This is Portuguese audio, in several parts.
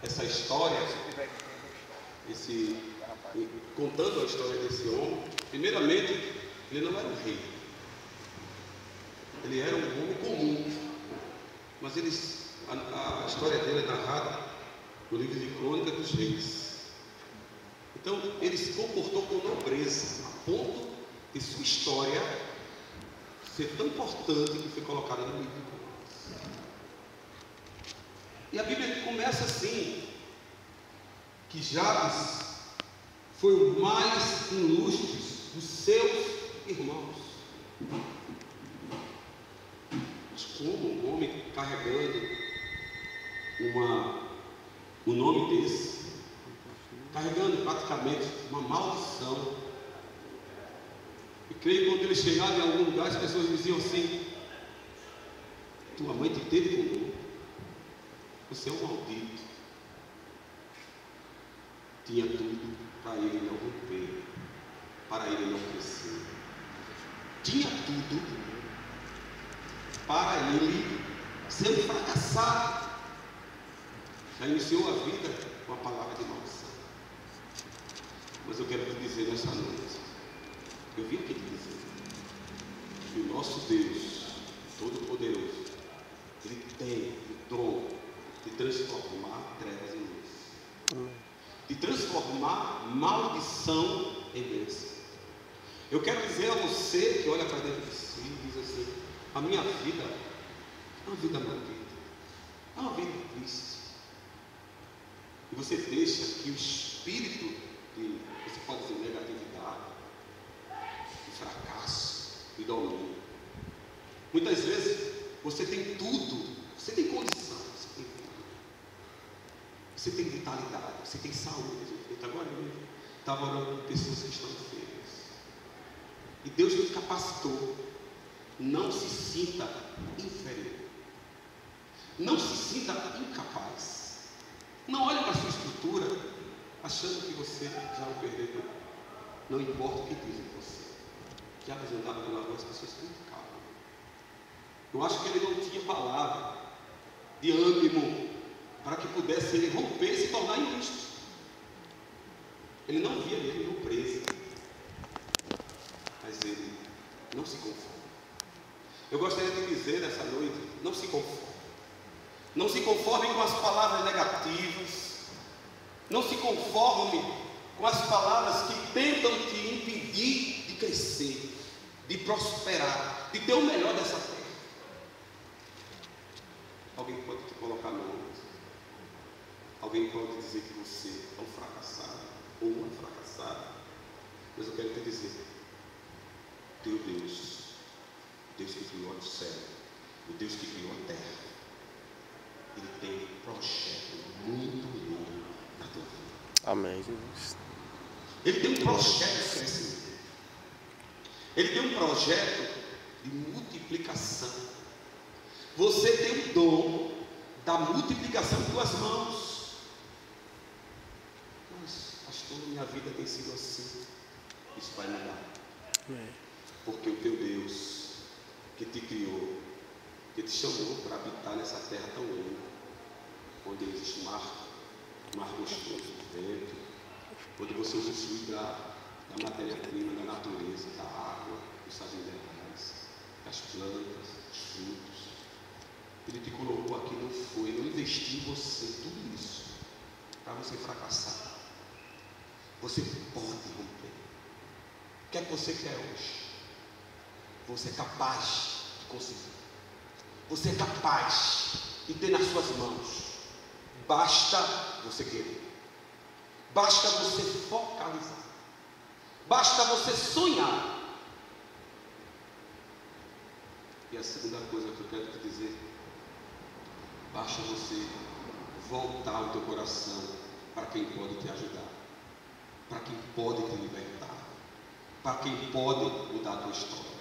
essa história, contando a história desse homem, primeiramente, ele não era um rei. Ele era um homem comum. Mas a história dele é narrada no livro de Crônica dos Reis. Então, ele se comportou com nobreza, a ponto de sua história ser tão importante que foi colocada no livro. E a Bíblia começa assim, que Jabes foi o mais ilustre dos seus irmãos. Mas como um homem carregando um nome desse, carregando praticamente uma maldição, e creio que quando ele chegava em algum lugar, as pessoas diziam assim: tua mãe te teve com dor, você é um maldito. Tinha tudo para ele não romper, para ele não crescer. Tinha tudo para ele ser um fracassado. Já iniciou a vida com a palavra de maldição. Mas eu quero te dizer nessa noite, eu vim aqui te dizer que o nosso Deus Todo-Poderoso, Ele tem o dom de transformar trevas em luz, de transformar maldição em bênção. Eu quero dizer a você que olha para dentro de si e diz assim: a minha vida é uma vida maldita, é uma vida triste. E você deixa que o espírito de, você pode dizer, negatividade, de fracasso, de domínio. Muitas vezes você tem tudo, você tem condição, você tem vitalidade, você tem saúde. Agora eu estava orando com pessoas que estão enfermas, e Deus nos capacitou. Não se sinta inferior, não se sinta incapaz. Não olhe para a sua estrutura achando que você já o perdeu. Não importa o que dizem de você. Que apresentava pela rua, as pessoas criticavam. Eu acho que ele não tinha palavra de ânimo para que pudesse ele romper e se tornar ilustre. Ele não via ele no preso, mas ele não se conforma. Eu gostaria de dizer nessa noite: não se conforme. Não se conforme com as palavras negativas. Não se conforme com as palavras que tentam te impedir de crescer, de prosperar, de ter o melhor dessa terra. Alguém pode te colocar no ombro. Alguém pode dizer que você é um fracassado ou uma fracassada. Mas eu quero te dizer: teu Deus, Deus que criou o céu, o Deus que criou a terra, Ele tem um projeto muito lindo na tua vida. Amém, Jesus. Ele tem um projeto de crescimento. Ele tem um projeto de multiplicação. Você tem o dom da multiplicação em tuas mãos. Mas, pastor, minha vida tem sido assim. Isso vai mudar. Porque o teu Deus, que te criou, que te chamou para habitar nessa terra tão linda, onde existe mar gostoso de vento, onde você usufrui da matéria-prima, da natureza, da água, dos sais minerais, das plantas, dos frutos. Ele te colocou aqui, não investiu em você, tudo isso, para você fracassar. Você pode romper. O que é que você quer hoje? Você é capaz de conseguir. Você é capaz de ter nas suas mãos. Basta você querer. Basta você focalizar. Basta você sonhar. E a segunda coisa que eu quero te dizer: basta você voltar o teu coração para quem pode te ajudar, para quem pode te libertar, para quem pode mudar a tua história.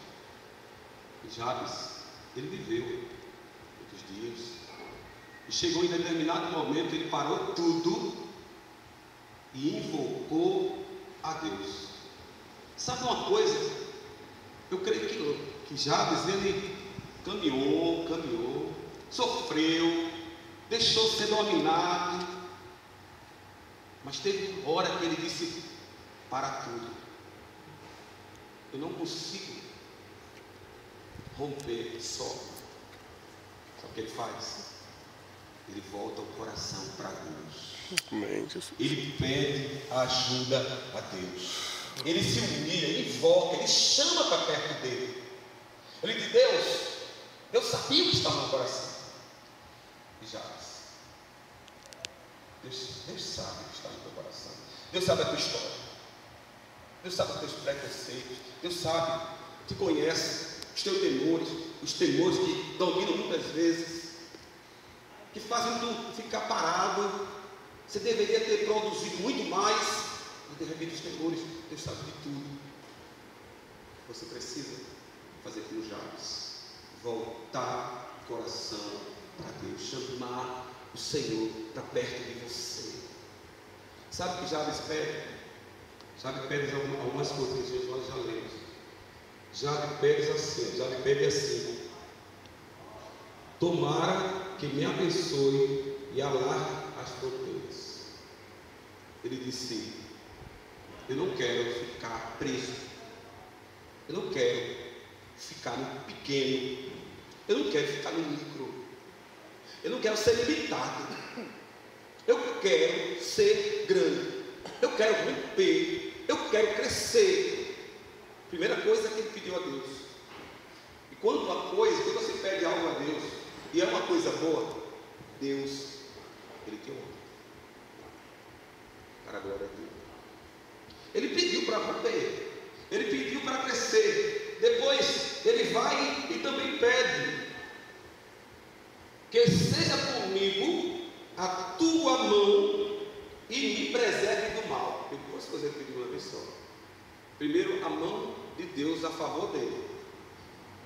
Jabes, ele viveu muitos dias, e chegou em determinado momento, ele parou tudo e invocou a Deus. Sabe uma coisa? Eu creio que Jabes, ele caminhou, sofreu, deixou ser dominado, Mas teve uma hora que ele disse: para tudo, eu não consigo romper só. Sabe o que ele faz? Ele volta o coração para Deus. Ele pede a ajuda a Deus. Ele se humilha, ele invoca, ele chama para perto dele. Ele diz: Deus, eu sabia o que estava no coração. E Jabes, Deus sabe o que está no teu coração. Deus sabe a tua história. Deus sabe os teus preconceitos. Deus sabe, te conhece, os teus temores, os temores que dominam muitas vezes, que fazem tu ficar parado. Você deveria ter produzido muito mais, mas de repente os temores, Deus sabe de tudo. Você precisa fazer como Jabes, voltar o coração para Deus, chamar o Senhor para perto de você. Sabe o que Jabes pede? Jabes pede algumas coisas que nós já lemos. Jabes pede assim: tomara que me abençoe e alargue as fronteiras. Ele disse: eu não quero ficar preso, eu não quero ficar no pequeno, eu não quero ficar no micro, eu não quero ser limitado, eu quero ser grande, eu quero romper, eu quero crescer. Primeira coisa que ele pediu a Deus. E quando você pede algo a Deus e é uma coisa boa, Deus, ele te honra. Para a glória de Deus. Ele pediu para romper, ele pediu para crescer. Depois ele vai e também pede que seja comigo a tua mão e me preserve do mal. Tem duas coisas que ele pediu uma vez só. Primeiro, a mão de Deus a favor dele.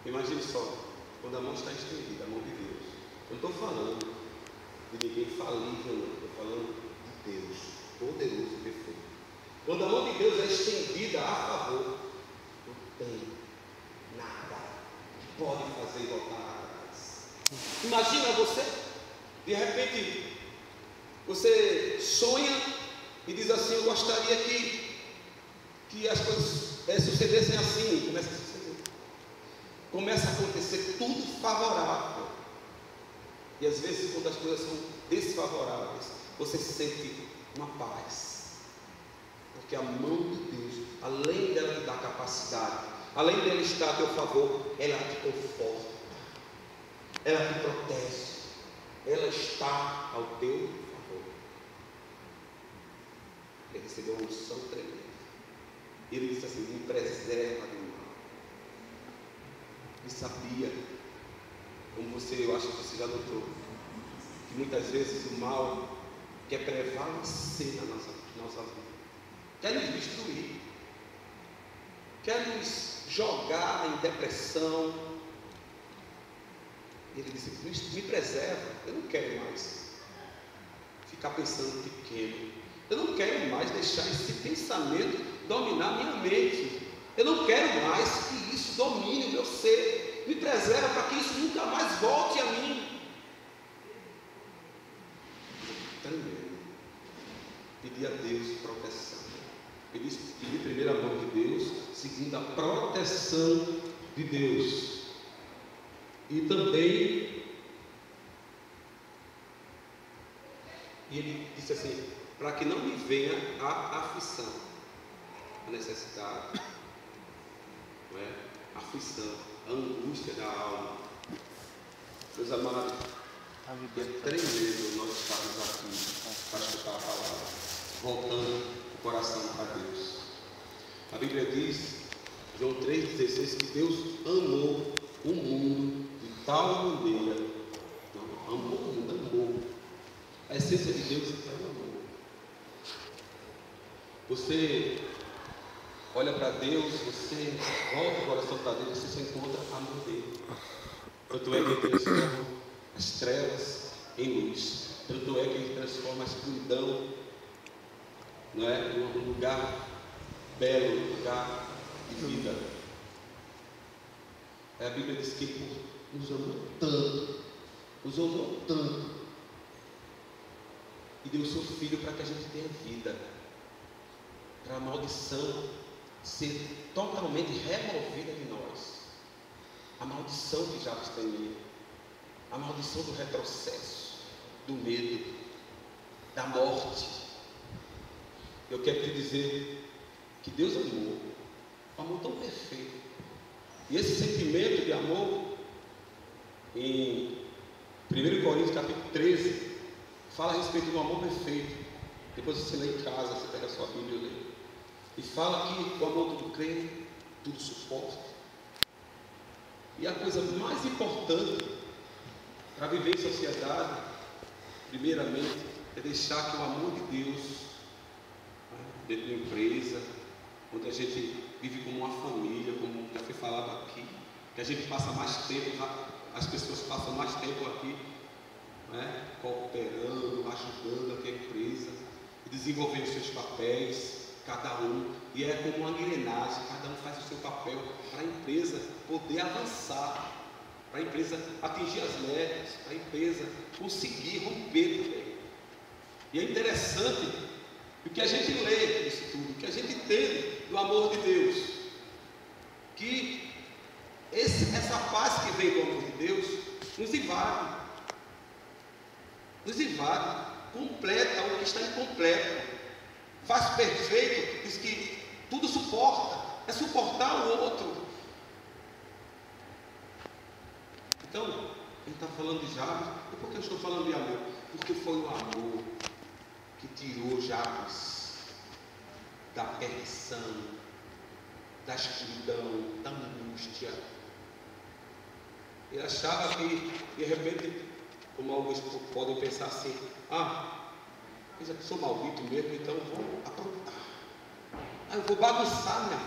Imagine só, quando a mão está estendida, a mão de Deus. Eu não estou falando de ninguém falível, não. Estou falando de Deus, poderoso e perfeito. Quando a mão de Deus é estendida a favor, não tem nada que pode fazer voltar atrás. Imagina você, de repente, você sonha e diz assim: eu gostaria que as coisas sucedessem assim. Começa a suceder. Começa a acontecer tudo favorável. E às vezes, quando as coisas são desfavoráveis, você sente uma paz. Porque a mão de Deus, além dela te dar capacidade, além dela estar a teu favor, ela te conforta, ela te protege, ela está ao teu favor. Ele recebeu uma unção tremenda. Ele disse assim: me preserva do mal. E sabia, como eu acho que você já notou, que muitas vezes o mal quer prevalecer na nossa vida, quer nos destruir, quer nos jogar em depressão. Ele disse: me preserva. Eu não quero mais ficar pensando pequeno, eu não quero mais deixar esse pensamento dominar minha mente, eu não quero mais que isso domine o meu ser. Me preserva para que isso nunca mais volte a mim. Tremendo. Pedir a Deus proteção. Pedir primeiro a mão de Deus, seguindo a proteção de Deus. E também, ele disse assim: para que não me venha a aflição, a necessidade, não é? A aflição, a angústia da alma. Meus amados, é tremendo nós estarmos aqui para escutar a palavra, voltando o coração para Deus. A Bíblia diz, João 3,16, que Deus amou o mundo de tal maneira. Não, amou o mundo, amou. A essência de Deus é o amor. Você olha para Deus, você volta o coração para Deus, você se encontra amor dele. Tanto é que ele transforma as trevas em luz. Tanto é que ele transforma a escuridão, não é, num lugar belo, num lugar de vida. A Bíblia diz que ele nos amou tanto, e deu o seu Filho para que a gente tenha vida, para a maldição ser totalmente removida de nós. A maldição que já tem, a maldição do retrocesso, do medo, da morte. Eu quero te dizer que Deus amou, um amor tão perfeito. E esse sentimento de amor, em 1 Coríntios capítulo 13, fala a respeito do amor perfeito. Depois você lê em casa, você pega a sua Bíblia e lê. E fala que o amor tudo crê, tudo suporta. E a coisa mais importante para viver em sociedade, primeiramente, é deixar que o amor de Deus, dentro de uma empresa, onde a gente vive como uma família, como já foi falado aqui, que a gente passa mais tempo, as pessoas passam mais tempo aqui, né, cooperando, ajudando aqui a empresa, desenvolvendo seus papéis, cada um, e é como uma engrenagem, cada um faz o seu papel para a empresa poder avançar, para a empresa atingir as metas, para a empresa conseguir romper também. E é interessante o que a gente lê nisso tudo, o que a gente entende do amor de Deus, que essa paz que vem do amor de Deus nos invade, completa o que está incompleto, faz perfeito, diz que tudo suporta, é suportar o outro. Então, ele está falando de Jabes. E por que eu estou falando de amor? Porque foi o amor que tirou Jabes da perdição, da escuridão, da angústia. Ele achava que, de repente, como alguns podem pensar assim, eu já sou maldito mesmo, então eu vou aprontar, eu vou bagunçar minha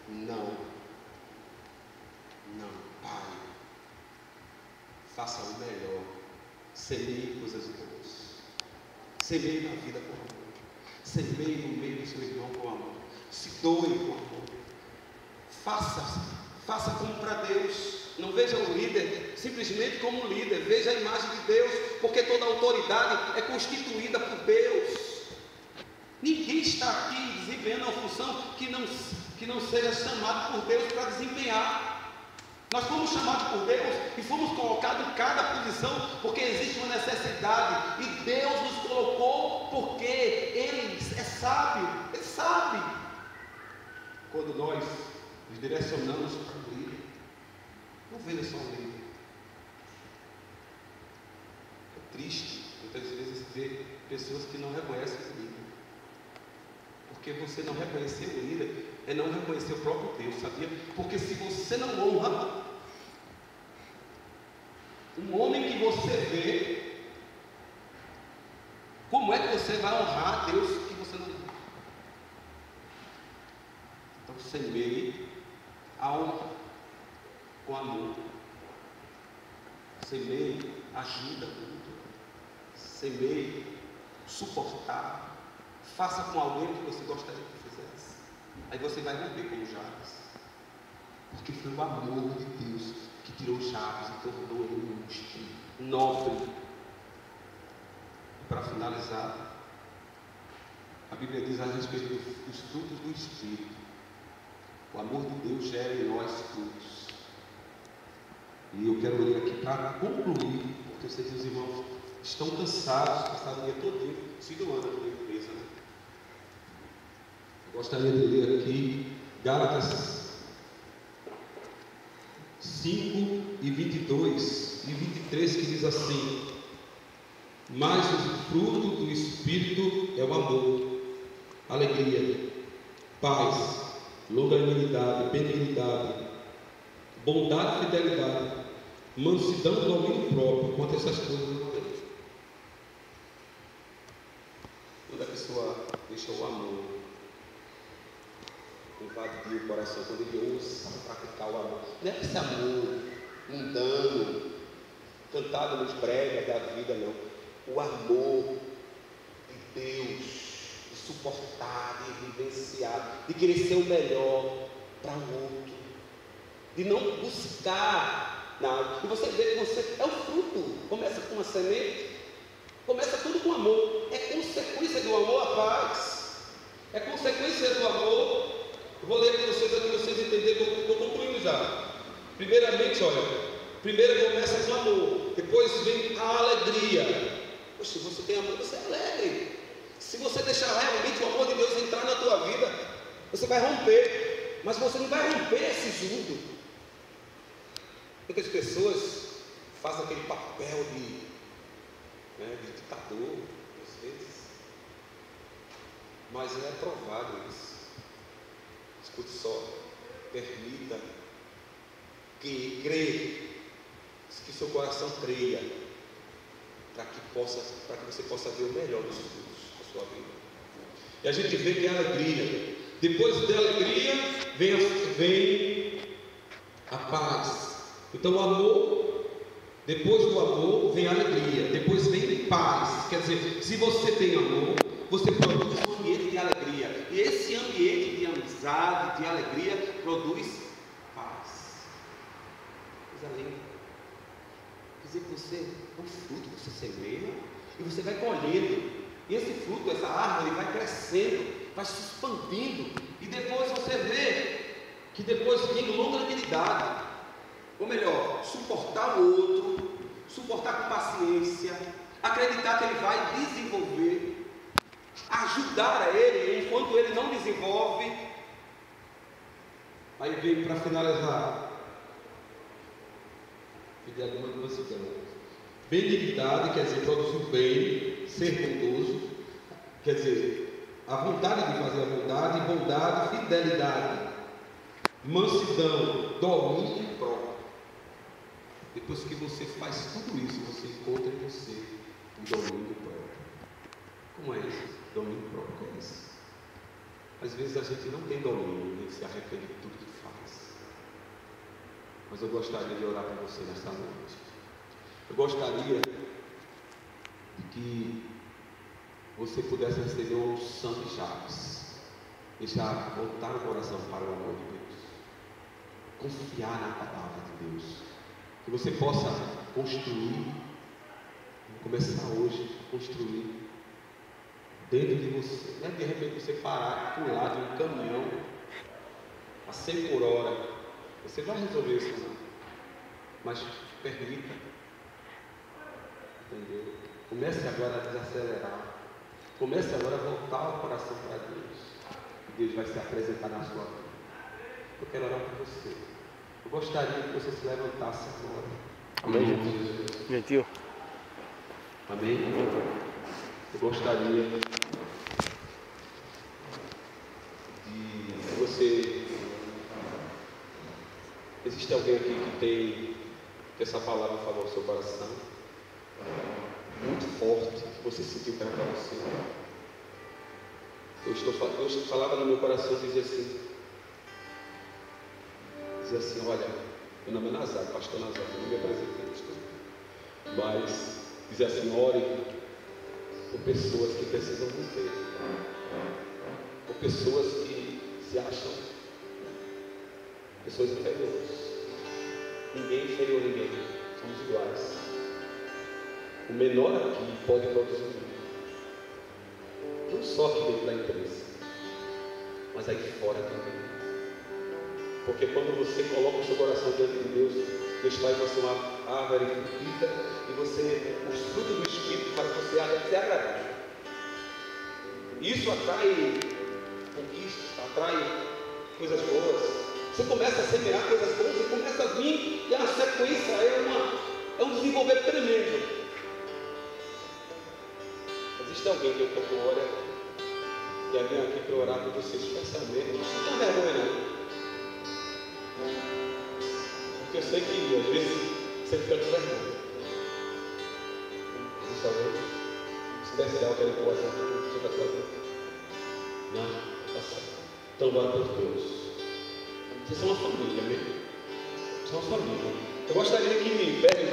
vida. Não, Pai, faça o melhor, semeie coisas boas, semeie na vida com amor, semeie no meio do seu irmão com amor, se doe com amor, faça como para Deus. Não veja o líder simplesmente como um líder, veja a imagem de Deus, porque toda autoridade é constituída por Deus. Ninguém está aqui desempenhando uma função que não seja chamado por Deus para desempenhar. Nós fomos chamados por Deus e fomos colocados em cada posição porque existe uma necessidade, e Deus nos colocou porque Ele é sábio, Ele sabe. Quando nós nos direcionamos para o líder, não veja só o líder. É triste muitas vezes ver pessoas que não reconhecem o líder, porque você não reconhecer o líder é não reconhecer o próprio Deus, sabia? Porque se você não honra um homem que você vê, como é que você vai honrar a Deus que você não honra? Então semeie a honra com amor, semeie ajuda mútua, semeie suportar, faça com alguém que você gostaria que fizesse. Aí você vai romper como Jabes, porque foi o amor de Deus que tirou Jabes e tornou ele um nobre. E para finalizar, a Bíblia diz a respeito dos frutos do Espírito. O amor de Deus gera em nós frutos. E eu quero ler aqui para concluir, porque eu sei que os irmãos estão cansados, passaram o dia todo se doando pela empresa, né? Eu gostaria de ler aqui Gálatas 5 e 22 e 23, que diz assim: mas o fruto do Espírito é o amor, alegria, paz, longanimidade, benignidade, bondade e fidelidade, mansidão e domínio próprio. Quanto a essas coisas não tem. Quando a pessoa deixa o amor invadir o coração, quando ele ouça praticar o amor, não é esse amor mundano, cantado nos bregas da vida, não. O amor de Deus, de suportar, de vivenciar, de querer ser o melhor para o outro, de não buscar nada. E você vê que você é o fruto. Começa com uma semente, começa com essência do amor, eu vou ler para vocês aqui, vocês entenderem, estou concluindo já. Primeiramente, olha, primeiro começa com amor, depois vem a alegria. Poxa, se você tem amor, você é alegre. Se você deixar realmente o amor de Deus entrar na tua vida, você vai romper, mas você não vai romper esse jugo. Muitas pessoas fazem aquele papel de ditador, às vezes, mas é provado isso. Escute só, permita que seu coração creia, para que você possa ver o melhor dos frutos da sua vida. E a gente vê que é alegria. Depois da alegria vem a paz. Então o amor, depois do amor vem a alegria, depois vem paz. Quer dizer, se você tem amor, você produz um ambiente de alegria. E esse ambiente de amizade, de alegria, produz paz. Coisa linda. Quer dizer que você é um fruto, você semeia e você vai colhendo. E esse fruto, essa árvore vai crescendo, vai se expandindo. E depois você vê que depois vem longanimidade. Ou melhor, suportar o outro, suportar com paciência, acreditar que ele vai desenvolver, ajudar a ele enquanto ele não desenvolve. Aí vem para finalizar. Pedir alguma mansidão. Benignidade quer dizer produzir o bem, ser bondoso, quer dizer a vontade de fazer a vontade, bondade, fidelidade, mansidão, domínio próprio. Depois que você faz tudo isso, você encontra em você o domínio próprio. Como é isso? Domínio próprio é isso. Às vezes a gente não tem domínio, nem se arrepende de tudo que faz. Mas eu gostaria de orar para você nesta noite. Eu gostaria de que você pudesse receber uma unção de chaves. Deixar voltar o coração para o amor de Deus. Confiar na palavra de Deus. Que você possa construir, começar hoje a construir dentro de você. Não é de repente você parar, pular de um caminhão a 100 por hora. Você vai resolver isso, não. Mas permita. Entendeu? Comece agora a desacelerar. Comece agora a voltar o coração para Deus. E Deus vai se apresentar na sua vida. Eu quero orar por você. Eu gostaria que você se levantasse agora. Amém, gentil. Amém? Eu gostaria de você. Existe alguém aqui que tem que essa palavra falou ao seu coração? Muito forte, que você sentiu para você. Eu falava no meu coração, dizia assim, olha, meu nome é Nazário, pastor Nazário, eu não me apresentei, mas dizia assim, ore por pessoas que precisam viver, por pessoas que se acham pessoas inferiores. Ninguém é inferior a ninguém, somos iguais. O menor aqui pode produzir muito, não só aqui dentro da empresa, mas aí fora também. Porque quando você coloca o seu coração diante de Deus, Deus faz você uma árvore frutífera e você, os frutos do Espírito faz você ser agradável. Isso atrai conquistas, atrai coisas boas. Você começa a semear coisas boas e começa a vir, e a sequência é um desenvolver tremendo. Existe alguém que eu estou com hora e alguém aqui para orar por você especialmente? Não tem vergonha não. Porque eu sei que às vezes você fica com vergonha. Existe alguém especial que ele possa fazer a sua vida? Não? Está certo. Então bora por todos. Vocês são uma família, mesmo? São uma família. Eu gostaria que me peguem,